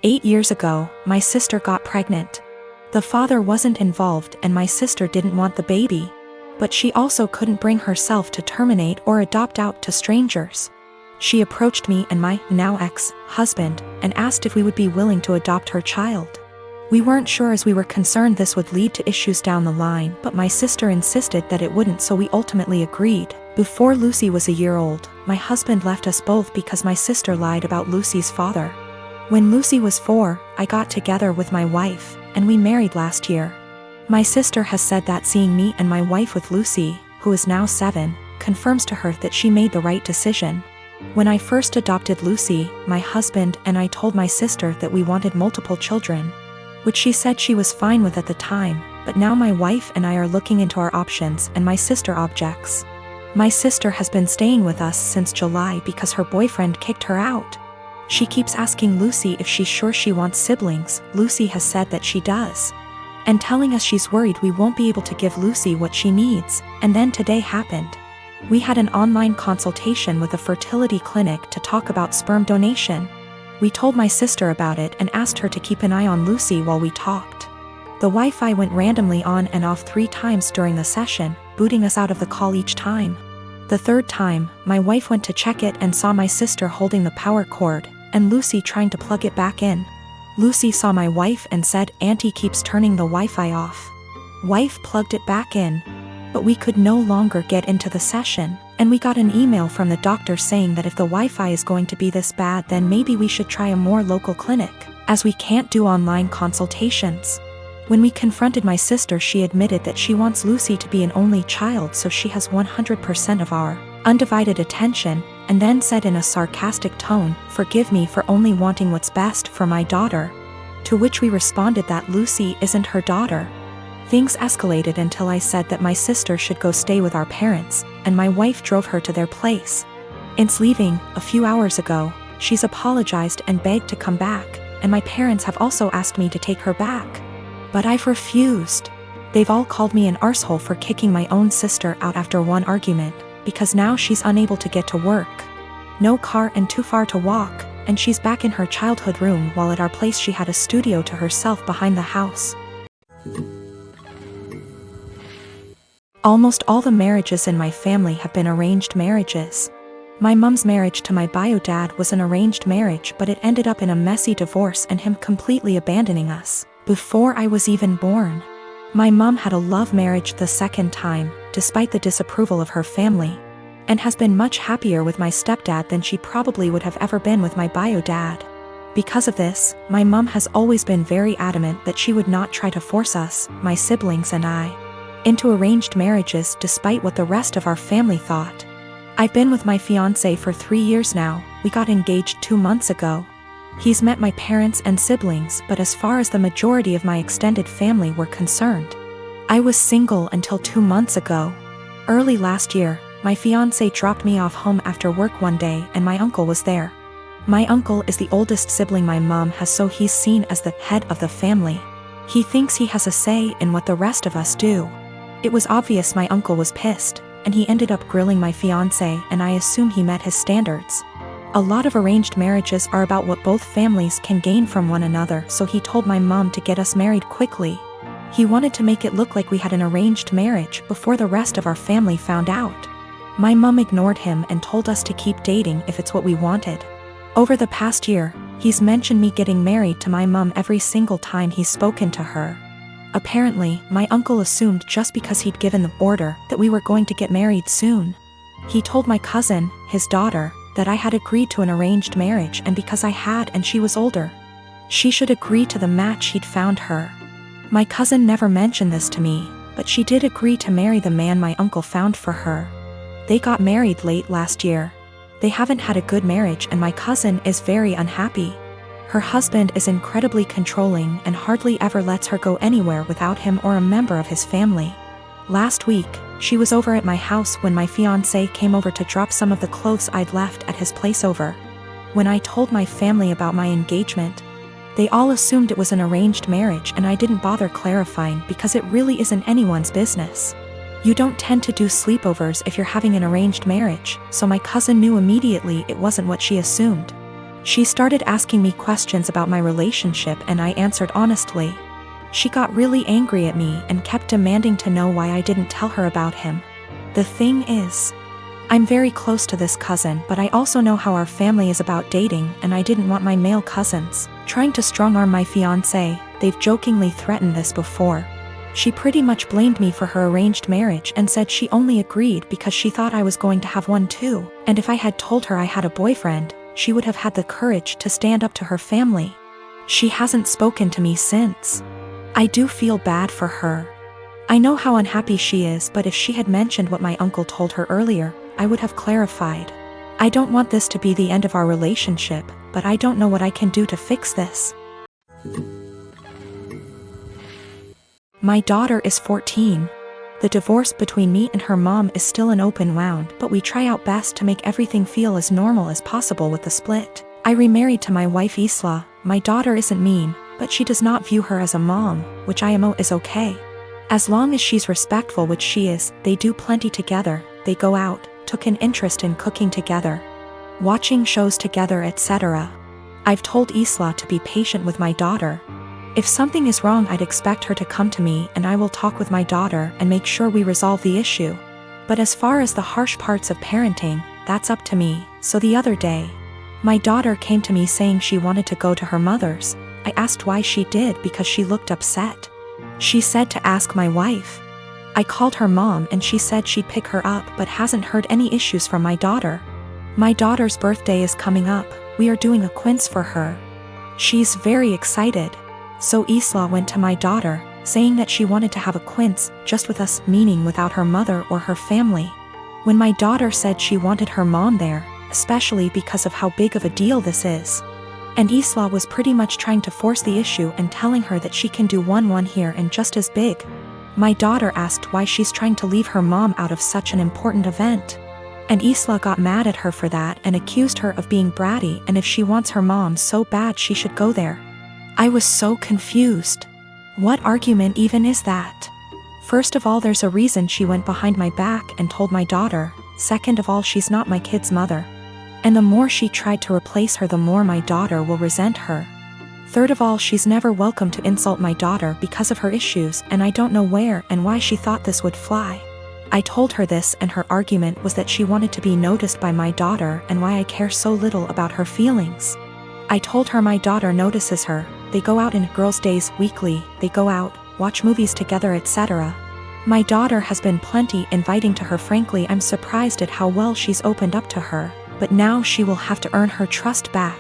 8 years ago, my sister got pregnant. The father wasn't involved and my sister didn't want the baby. But she also couldn't bring herself to terminate or adopt out to strangers. She approached me and my now ex-husband and asked if we would be willing to adopt her child. We weren't sure as we were concerned this would lead to issues down the line, but my sister insisted that it wouldn't, so we ultimately agreed. Before Lucy was a year old, my husband left us both because my sister lied about Lucy's father. When Lucy was 4, I got together with my wife, and we married last year. My sister has said that seeing me and my wife with Lucy, who is now 7, confirms to her that she made the right decision. When I first adopted Lucy, my husband and I told my sister that we wanted multiple children, which she said she was fine with at the time, but now my wife and I are looking into our options and my sister objects. My sister has been staying with us since July because her boyfriend kicked her out. She keeps asking Lucy if she's sure she wants siblings. Lucy has said that she does, and telling us she's worried we won't be able to give Lucy what she needs. And then today happened. We had an online consultation with a fertility clinic to talk about sperm donation. We told my sister about it and asked her to keep an eye on Lucy while we talked. The Wi-Fi went randomly on and off 3 times during the session, booting us out of the call each time. The 3rd time, my wife went to check it and saw my sister holding the power cord, and Lucy trying to plug it back in. Lucy saw my wife and said, "Auntie keeps turning the Wi-Fi off." Wife plugged it back in. But we could no longer get into the session, and we got an email from the doctor saying that if the Wi-Fi is going to be this bad, then maybe we should try a more local clinic, as we can't do online consultations. When we confronted my sister, she admitted that she wants Lucy to be an only child so she has 100% of our undivided attention, and then said in a sarcastic tone, "Forgive me for only wanting what's best for my daughter." To which we responded that Lucy isn't her daughter. Things escalated until I said that my sister should go stay with our parents, and my wife drove her to their place. Since leaving, a few hours ago, she's apologized and begged to come back, and my parents have also asked me to take her back. But I've refused. They've all called me an arsehole for kicking my own sister out after one argument, because now she's unable to get to work. No car and too far to walk, and she's back in her childhood room while at our place she had a studio to herself behind the house. Almost all the marriages in my family have been arranged marriages. My mom's marriage to my bio dad was an arranged marriage, but it ended up in a messy divorce and him completely abandoning us before I was even born. My mom had a love marriage the 2nd time, despite the disapproval of her family, and has been much happier with my stepdad than she probably would have ever been with my bio dad. Because of this, my mom has always been very adamant that she would not try to force us, my siblings and I, into arranged marriages despite what the rest of our family thought. I've been with my fiancé for 3 years now. We got engaged 2 months ago. He's met my parents and siblings, but as far as the majority of my extended family were concerned, I was single until 2 months ago. Early last year, my fiancé dropped me off home after work one day and my uncle was there. My uncle is the oldest sibling my mom has, so he's seen as the head of the family. He thinks he has a say in what the rest of us do. It was obvious my uncle was pissed, and he ended up grilling my fiancé, and I assume he met his standards. A lot of arranged marriages are about what both families can gain from one another, so he told my mom to get us married quickly. He wanted to make it look like we had an arranged marriage before the rest of our family found out. My mom ignored him and told us to keep dating if it's what we wanted. Over the past year, he's mentioned me getting married to my mom every single time he's spoken to her. Apparently, my uncle assumed just because he'd given the order that we were going to get married soon. He told my cousin, his daughter, that I had agreed to an arranged marriage, and because I had and she was older, she should agree to the match he'd found her. My cousin never mentioned this to me, but she did agree to marry the man my uncle found for her. They got married late last year. They haven't had a good marriage and my cousin is very unhappy. Her husband is incredibly controlling and hardly ever lets her go anywhere without him or a member of his family. Last week, she was over at my house when my fiancé came over to drop some of the clothes I'd left at his place over. When I told my family about my engagement, they all assumed it was an arranged marriage and I didn't bother clarifying because it really isn't anyone's business. You don't tend to do sleepovers if you're having an arranged marriage, so my cousin knew immediately it wasn't what she assumed. She started asking me questions about my relationship and I answered honestly. She got really angry at me and kept demanding to know why I didn't tell her about him. The thing is, I'm very close to this cousin, but I also know how our family is about dating and I didn't want my male cousins trying to strong-arm my fiancé. They've jokingly threatened this before. She pretty much blamed me for her arranged marriage and said she only agreed because she thought I was going to have one too, and if I had told her I had a boyfriend, she would have had the courage to stand up to her family. She hasn't spoken to me since. I do feel bad for her. I know how unhappy she is, but if she had mentioned what my uncle told her earlier, I would have clarified. I don't want this to be the end of our relationship, but I don't know what I can do to fix this. My daughter is 14. The divorce between me and her mom is still an open wound, but we try our best to make everything feel as normal as possible with the split. I remarried to my wife Isla. My daughter isn't mean, but she does not view her as a mom, which IMO is okay. As long as she's respectful, which she is, they do plenty together, they go out, took an interest in cooking together, watching shows together, etc. I've told Isla to be patient with my daughter. If something is wrong, I'd expect her to come to me and I will talk with my daughter and make sure we resolve the issue. But as far as the harsh parts of parenting, that's up to me. So the other day, my daughter came to me saying she wanted to go to her mother's. I asked why she did because she looked upset. She said to ask my wife. I called her mom and she said she'd pick her up but hasn't heard any issues from my daughter. My daughter's birthday is coming up, we are doing a quiz for her. She's very excited. So Isla went to my daughter, saying that she wanted to have a quiz just with us, meaning without her mother or her family. When my daughter said she wanted her mom there, especially because of how big of a deal this is. And Isla was pretty much trying to force the issue and telling her that she can do one here and just as big. My daughter asked why she's trying to leave her mom out of such an important event. And Isla got mad at her for that and accused her of being bratty, and if she wants her mom so bad she should go there. I was so confused. What argument even is that? First of all, there's a reason she went behind my back and told my daughter. Second of all, she's not my kid's mother. And the more she tried to replace her, the more my daughter will resent her. Third of all, she's never welcome to insult my daughter because of her issues, and I don't know where and why she thought this would fly. I told her this and her argument was that she wanted to be noticed by my daughter and why I care so little about her feelings. I told her my daughter notices her, they go out in girls' days weekly, they go out, watch movies together, etc. My daughter has been plenty inviting to her. Frankly, I'm surprised at how well she's opened up to her, but now she will have to earn her trust back.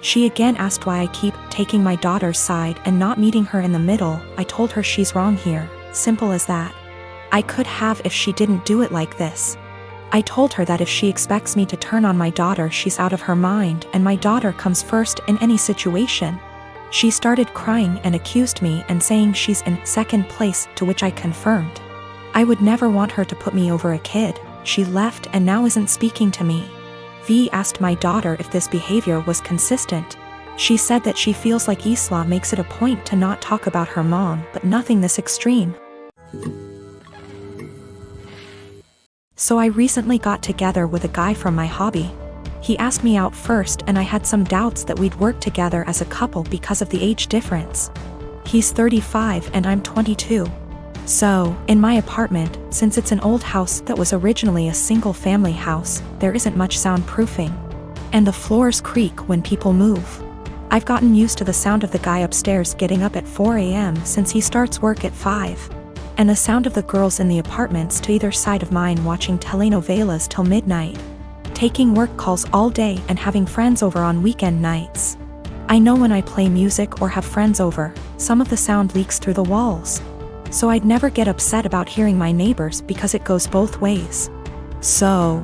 She again asked why I keep taking my daughter's side and not meeting her in the middle. I told her she's wrong here, simple as that. I could have if she didn't do it like this. I told her that if she expects me to turn on my daughter, she's out of her mind, and my daughter comes first in any situation. She started crying and accused me and saying she's in second place, to which I confirmed. I would never want her to put me over a kid. She left and now isn't speaking to me. V asked my daughter if this behavior was consistent. She said that she feels like Isla makes it a point to not talk about her mom, but nothing this extreme. So I recently got together with a guy from my hobby. He asked me out first and I had some doubts that we'd work together as a couple because of the age difference. He's 35 and I'm 22. So, in my apartment, since it's an old house that was originally a single-family house, there isn't much soundproofing. And the floors creak when people move. I've gotten used to the sound of the guy upstairs getting up at 4 a.m. since he starts work at 5. And the sound of the girls in the apartments to either side of mine watching telenovelas till midnight, taking work calls all day and having friends over on weekend nights. I know when I play music or have friends over, some of the sound leaks through the walls. So I'd never get upset about hearing my neighbors because it goes both ways. So,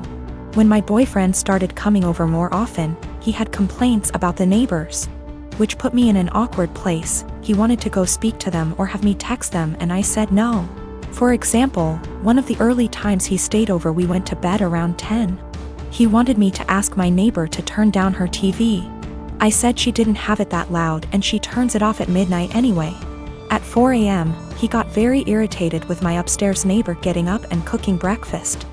when my boyfriend started coming over more often, he had complaints about the neighbors, which put me in an awkward place. He wanted to go speak to them or have me text them and I said no. For example, one of the early times he stayed over, we went to bed around 10. He wanted me to ask my neighbor to turn down her TV. I said she didn't have it that loud and she turns it off at midnight anyway. At 4 a.m., he got very irritated with my upstairs neighbor getting up and cooking breakfast.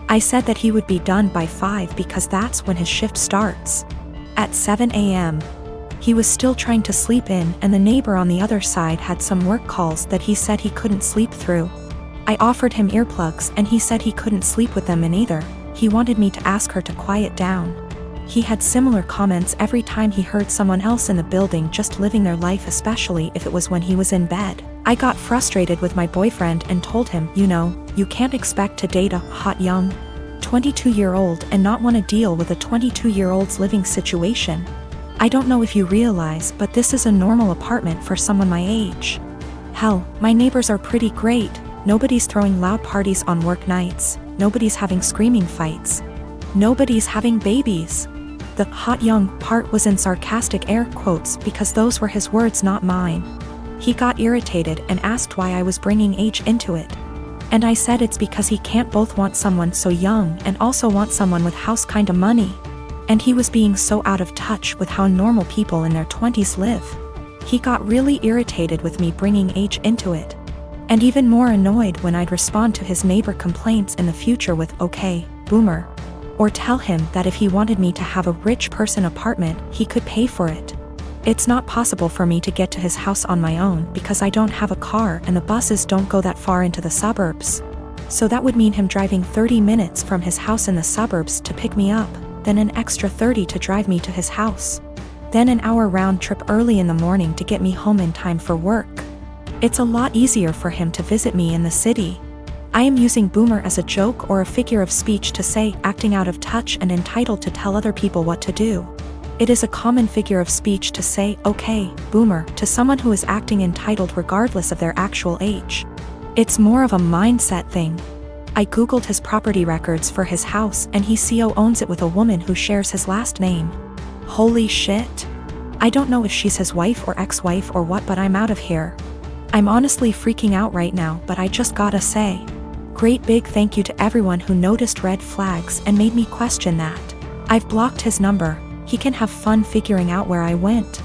I said that he would be done by 5 because that's when his shift starts. At 7 a.m. He was still trying to sleep in, and the neighbor on the other side had some work calls that he said he couldn't sleep through. I offered him earplugs and he said he couldn't sleep with them in either. He wanted me to ask her to quiet down. He had similar comments every time he heard someone else in the building just living their life, especially if it was when he was in bed. I got frustrated with my boyfriend and told him, you can't expect to date a hot young 22-year-old and not want to deal with a 22-year-old's living situation. I don't know if you realize, but this is a normal apartment for someone my age. Hell, my neighbors are pretty great. Nobody's throwing loud parties on work nights. Nobody's having screaming fights. Nobody's having babies. The hot young part was in sarcastic air quotes because those were his words, not mine. He got irritated and asked why I was bringing age into it. And I said it's because he can't both want someone so young and also want someone with house kinda money. And he was being so out of touch with how normal people in their 20s live. He got really irritated with me bringing age into it. And even more annoyed when I'd respond to his neighbor complaints in the future with, okay, boomer. Or tell him that if he wanted me to have a rich person apartment, he could pay for it. It's not possible for me to get to his house on my own because I don't have a car and the buses don't go that far into the suburbs. So that would mean him driving 30 minutes from his house in the suburbs to pick me up, then an extra 30 to drive me to his house. Then an hour round trip early in the morning to get me home in time for work. It's a lot easier for him to visit me in the city. I am using boomer as a joke or a figure of speech to say acting out of touch and entitled to tell other people what to do. It is a common figure of speech to say, okay, boomer, to someone who is acting entitled regardless of their actual age. It's more of a mindset thing. I googled his property records for his house and he owns it with a woman who shares his last name. Holy shit. I don't know if she's his wife or ex-wife or what, but I'm out of here. I'm honestly freaking out right now, but I just gotta say, great big thank you to everyone who noticed red flags and made me question that. I've blocked his number. He can have fun figuring out where I went.